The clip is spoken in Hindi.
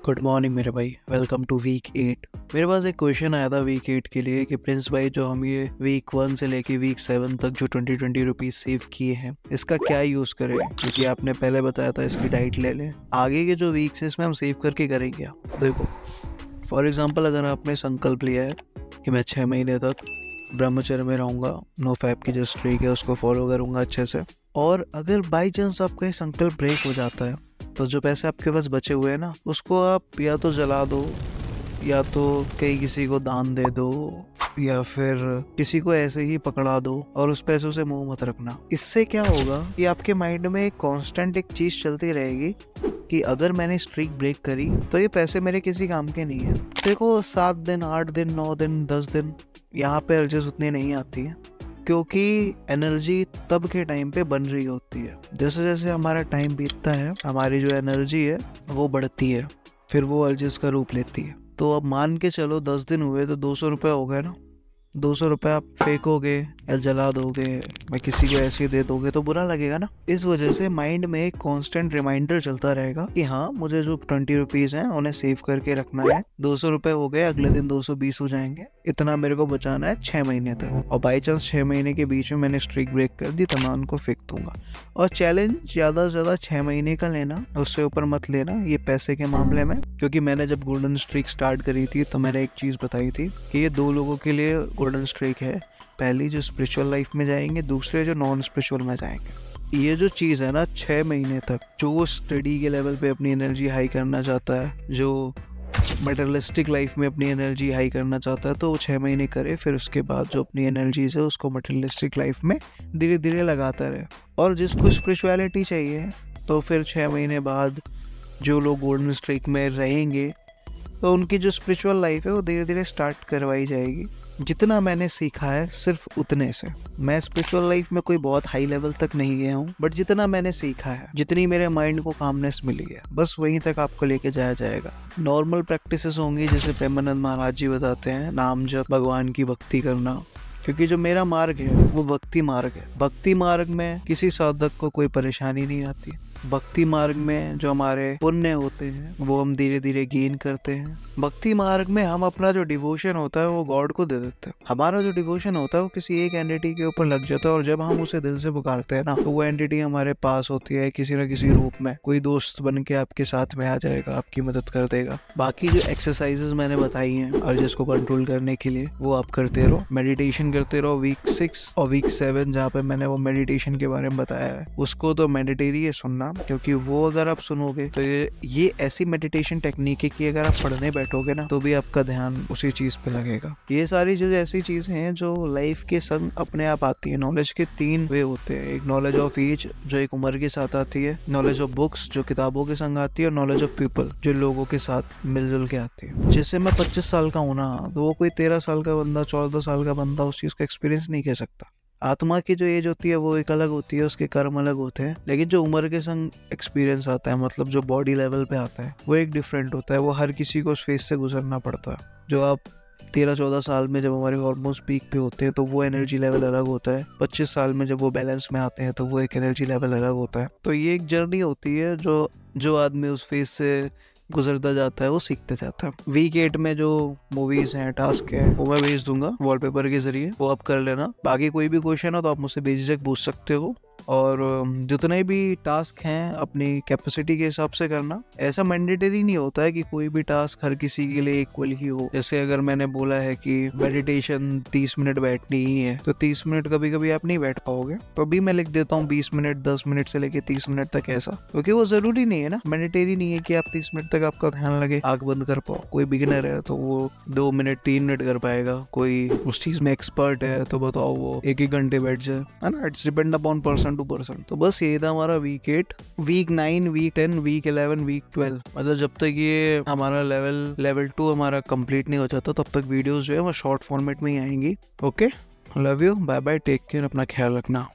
गुड मॉर्निंग मेरे भाई, वेलकम टू वीक 8। मेरे पास एक क्वेश्चन आया था वीक 8 के लिए कि प्रिंस भाई जो हम ये वीक 1 से लेके वीक 7 तक जो 20 रुपीज सेव किए हैं इसका क्या यूज करें, क्योंकि आपने पहले बताया था इसकी डाइट ले लें। आगे के जो वीक्स है इसमें हम सेव करके करेंगे। आप देखो, फॉर एग्जाम्पल अगर आपने संकल्प लिया है कि मैं 6 महीने तक ब्रह्मचर्य में रहूंगा, नो फैप की जो स्ट्रीक है उसको फॉलो करूंगा अच्छे से, और अगर बाई चांस आपका ये संकल्प ब्रेक हो जाता है तो जो पैसे आपके पास बचे हुए हैं ना, उसको आप या तो जला दो, या तो कहीं किसी को दान दे दो, या फिर किसी को ऐसे ही पकड़ा दो और उस पैसों से मुंह मत रखना। इससे क्या होगा कि आपके माइंड में एक कांस्टेंट एक चीज चलती रहेगी कि अगर मैंने स्ट्रीक ब्रेक करी तो ये पैसे मेरे किसी काम के नहीं है। देखो 7 दिन 8 दिन 9 दिन 10 दिन यहाँ पे अर्जेस उतनी नहीं आती है, क्योंकि एनर्जी तब के टाइम पे बन रही होती है। जैसे जैसे हमारा टाइम बीतता है हमारी जो एनर्जी है वो बढ़ती है, फिर वो अर्जेस का रूप लेती है। तो अब मान के चलो 10 दिन हुए तो 200 रुपये हो गए ना। 200 रुपये आप फेंकोगे या जला दोगे या किसी को ऐसे दे दोगे तो बुरा लगेगा ना। इस वजह से माइंड में एक कांस्टेंट रिमाइंडर चलता रहेगा कि हाँ, मुझे जो 20 रुपीज हैं उन्हें सेव करके रखना है। 200 रुपये हो गए, अगले दिन 220 हो जाएंगे, इतना मेरे को बचाना है 6 महीने तक। और बाई चांस 6 महीने के बीच में मैंने स्ट्रीक ब्रेक कर दी तो मैं उनको फेंक दूंगा। और चैलेंज ज़्यादा से ज़्यादा 6 महीने का लेना, उससे ऊपर मत लेना ये पैसे के मामले में। क्योंकि मैंने जब गोल्डन स्ट्रीक स्टार्ट करी थी तो मैंने एक चीज़ बताई थी कि ये 2 लोगों के लिए गोल्डन स्ट्रीक है। पहली जो स्पिरिचुअल लाइफ में जाएंगे, दूसरे जो नॉन स्पिरिचुअल में जाएंगे। ये जो चीज़ है ना, 6 महीने तक जो स्टडी के लेवल पे अपनी एनर्जी हाई करना चाहता है, जो मटेरियलिस्टिक लाइफ में अपनी एनर्जी हाई करना चाहता है, तो वो 6 महीने करे। फिर उसके बाद जो अपनी एनर्जीज है उसको मटेरियलिस्टिक लाइफ में धीरे धीरे लगाता रहे। और जिसको स्पिरिचुअलिटी चाहिए तो फिर 6 महीने बाद जो लोग गोल्डन स्ट्रीक में रहेंगे तो उनकी जो स्पिरिचुअल लाइफ है वो धीरे धीरे स्टार्ट करवाई जाएगी। जितना मैंने सीखा है सिर्फ उतने से, मैं स्पिरिचुअल लाइफ में कोई बहुत हाई लेवल तक नहीं गया हूँ, बट जितना मैंने सीखा है, जितनी मेरे माइंड को कामनेस मिली है, बस वहीं तक आपको लेके जाया जाएगा। नॉर्मल प्रैक्टिसेस होंगी जैसे प्रेमानंद महाराज जी बताते हैं, नाम जप, भगवान की भक्ति करना। क्योंकि जो मेरा मार्ग है वो भक्ति मार्ग है। भक्ति मार्ग में किसी साधक को कोई परेशानी नहीं आती। भक्ति मार्ग में जो हमारे पुण्य होते हैं वो हम धीरे धीरे गेन करते हैं। भक्ति मार्ग में हम अपना जो डिवोशन होता है वो गॉड को दे देते हैं। हमारा जो डिवोशन होता है वो किसी एक एंटिटी के ऊपर लग जाता है, और जब हम उसे दिल से पुकारते हैं ना तो वो एंटिटी हमारे पास होती है किसी न किसी रूप में। कोई दोस्त बन के आपके साथ में आ जाएगा, आपकी मदद कर देगा। बाकी जो एक्सरसाइजेस मैंने बताई हैं और जिसको कंट्रोल करने के लिए, वो आप करते रहो। मेडिटेशन करते रहो। वीक 6 और वीक 7 जहाँ पे मैंने वो मेडिटेशन के बारे में बताया है, उसको तो मैंडेटरी है सुनना, क्योंकि वो अगर आप सुनोगे तो ये ऐसी मेडिटेशन टेक्निक है कि अगर आप पढ़ने बैठोगे ना तो भी आपका ध्यान उसी चीज पे लगेगा। ये सारी जो ऐसी चीजें हैं जो लाइफ के संग अपने आप आती है। नॉलेज के 3 वे होते हैं। एक नॉलेज ऑफ एज जो एक उम्र के साथ आती है, नॉलेज ऑफ बुक्स जो किताबों के संग आती है, और नॉलेज ऑफ पीपल जो लोगों के साथ मिलजुल के आती है। जैसे मैं 25 साल का हूं ना, तो वो कोई 13 साल का बंदा, 14 साल का बंदा उस चीज का एक्सपीरियंस नहीं कह सकता। आत्मा की जो एज होती है वो एक अलग होती है, उसके कर्म अलग होते हैं, लेकिन जो उम्र के संग एक्सपीरियंस आता है, मतलब जो बॉडी लेवल पे आता है, वो एक डिफरेंट होता है। वो हर किसी को उस फेज से गुजरना पड़ता है। जो आप 13-14 साल में जब हमारे हार्मोन्स पीक पे होते हैं तो वो एनर्जी लेवल अलग होता है। 25 साल में जब वो बैलेंस में आते हैं तो वो एक एनर्जी लेवल अलग होता है। तो ये एक जर्नी होती है जो आदमी उस फेज से गुजरता जाता है वो सीखते जाता है। वीक 8 में जो मूवीज हैं, टास्क है, वो मैं भेज दूंगा वॉलपेपर के जरिए, वो आप कर लेना। बाकी कोई भी क्वेश्चन हो तो आप मुझसे बेझिझक पूछ सकते हो। और जितने भी टास्क हैं अपनी कैपेसिटी के हिसाब से करना। ऐसा मैंडेटरी नहीं होता है कि कोई भी टास्क हर किसी के लिए इक्वल ही हो। जैसे अगर मैंने बोला है कि मेडिटेशन 30 मिनट बैठनी ही है, तो 30 मिनट कभी कभी आप नहीं बैठ पाओगे, तो भी मैं लिख देता हूँ 20 मिनट, 10 मिनट से लेके 30 मिनट तक ऐसा। क्योंकि वो जरूरी नहीं है ना, मैंडेटरी नहीं है कि आप 30 मिनट तक आपका ध्यान लगे, आंख बंद कर पाओ। कोई बिगिनर है तो वो 2 मिनट 3 मिनट कर पाएगा, कोई उस चीज में एक्सपर्ट है तो बताओ वो 1-1 घंटे बैठ जाए, है ना। It's depend upon person to person. तो बस ये था हमारा week 8, week 9, week 10, week 11, week 12। मतलब जब तक ये हमारा लेवल 2 हमारा कंप्लीट नहीं हो जाता तब तक वीडियोस जो है वो शॉर्ट फॉर्मेट में ही आएंगी। Okay, love you, bye bye, take care, अपना ख्याल रखना।